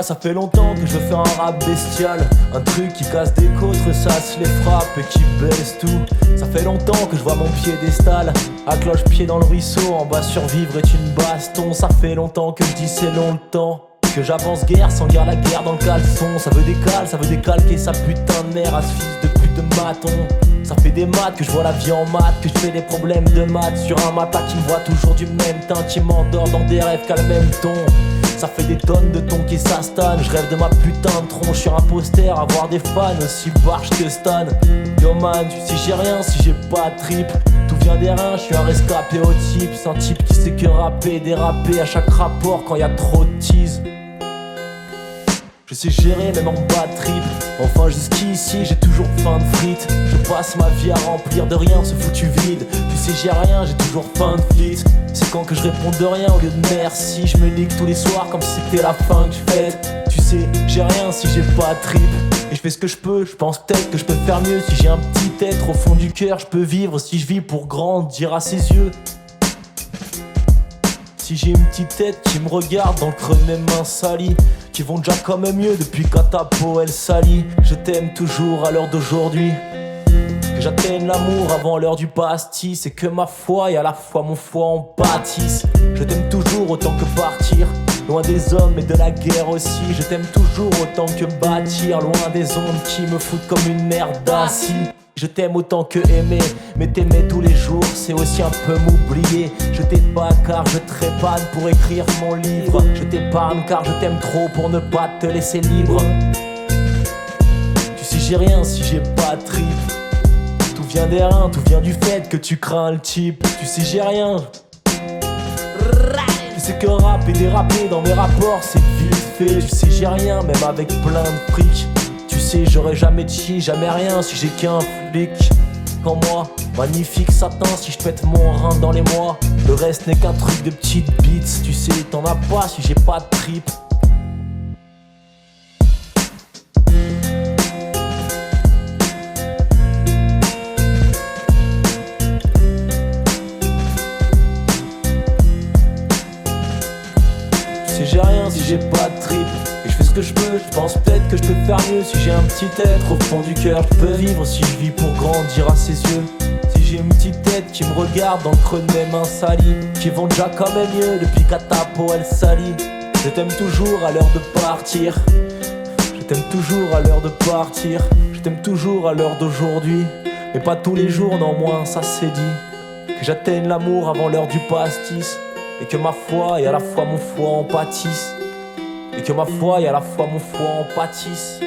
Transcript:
Ça fait longtemps que je veux faire un rap bestial, un truc qui casse des côtes, ressasse les frappes et qui baisse tout. Ça fait longtemps que je vois mon piédestal, à cloche-pied dans le ruisseau, en bas survivre est une baston. Ça fait longtemps que je dis c'est longtemps que j'avance guerre sans guerre la guerre dans le caleçon. Ça veut décalquer sa putain de mère à ce fils de pute de maton. Ça fait des maths que je vois la vie en maths, que je fais des problèmes de maths sur un matelas qui me voit toujours du même teint, qui m'endort dans des rêves qu'à le même ton. Ça fait des tonnes de tons qui s'installent, je rêve de ma putain de tronche sur un poster, avoir des fans aussi barges que Stan. Yo man, tu sais j'ai rien si j'ai pas de trip, tout vient des reins, je suis un rescapé au type. C'est un type qui sait que rapper, déraper à chaque rapport quand y a trop de tease. Je sais gérer même en bas de trip. Enfin jusqu'ici j'ai toujours faim de frites. Je passe ma vie à remplir de rien ce foutu vide. Tu sais j'ai rien, j'ai toujours faim de fit. C'est quand que je réponds de rien au lieu de merci. Je me nique tous les soirs comme si c'était la fin que je fête. Tu sais j'ai rien si j'ai pas de trip. Et je fais ce que je peux, je pense peut-être que je peux faire mieux. Si j'ai un petit être au fond du cœur, je peux vivre. Si je vis pour grandir à ses yeux. Si j'ai une petite tête qui me regarde dans le creux de mes mains salies, qui vont déjà quand même mieux depuis quand ta peau elle salit. Je t'aime toujours à l'heure d'aujourd'hui, que j'atteigne l'amour avant l'heure du pastis. Et que ma foi et à la fois mon foie en pâtisse. Je t'aime toujours autant que partir, loin des hommes et de la guerre aussi. Je t'aime toujours autant que bâtir, loin des ondes qui me foutent comme une merde d'acide. Je t'aime autant que aimer, mais t'aimer tous les jours c'est aussi un peu m'oublier. Je t'aime pas car je trépane pour écrire mon livre. Je t'épargne car je t'aime trop pour ne pas te laisser libre. Tu sais j'ai rien si j'ai pas de trip. Tout vient des reins, tout vient du fait que tu crains le type. Tu sais j'ai rien. Tu sais que rap et déraper dans mes rapports c'est vite fait. Tu sais j'ai rien même avec plein de fric. Tu sais j'aurais jamais de chi, jamais rien si j'ai qu'un flic. Quand moi, magnifique Satan, si je pète mon rein dans les mois. Le reste n'est qu'un truc de petites beats. Tu sais t'en as pas si j'ai pas de trip. Tu sais j'ai rien si j'ai pas de trip. Et je fais ce que je peux, je pense peut-être que je peux faire mieux. Si j'ai un petit être au fond du cœur, je peux vivre si je vis pour grandir à ses yeux. Si j'ai une petite tête qui me regarde dans le creux de mes mains salies, qui vont déjà quand même mieux depuis qu'à ta peau elle salit. Je t'aime toujours à l'heure de partir. Je t'aime toujours à l'heure de partir. Je t'aime toujours à l'heure d'aujourd'hui. Mais pas tous les jours, non moins, ça c'est dit. Que j'atteigne l'amour avant l'heure du pastis. Et que ma foi et à la fois mon foie en pâtisse. Et que ma foi et à la fois mon foie en pâtisse.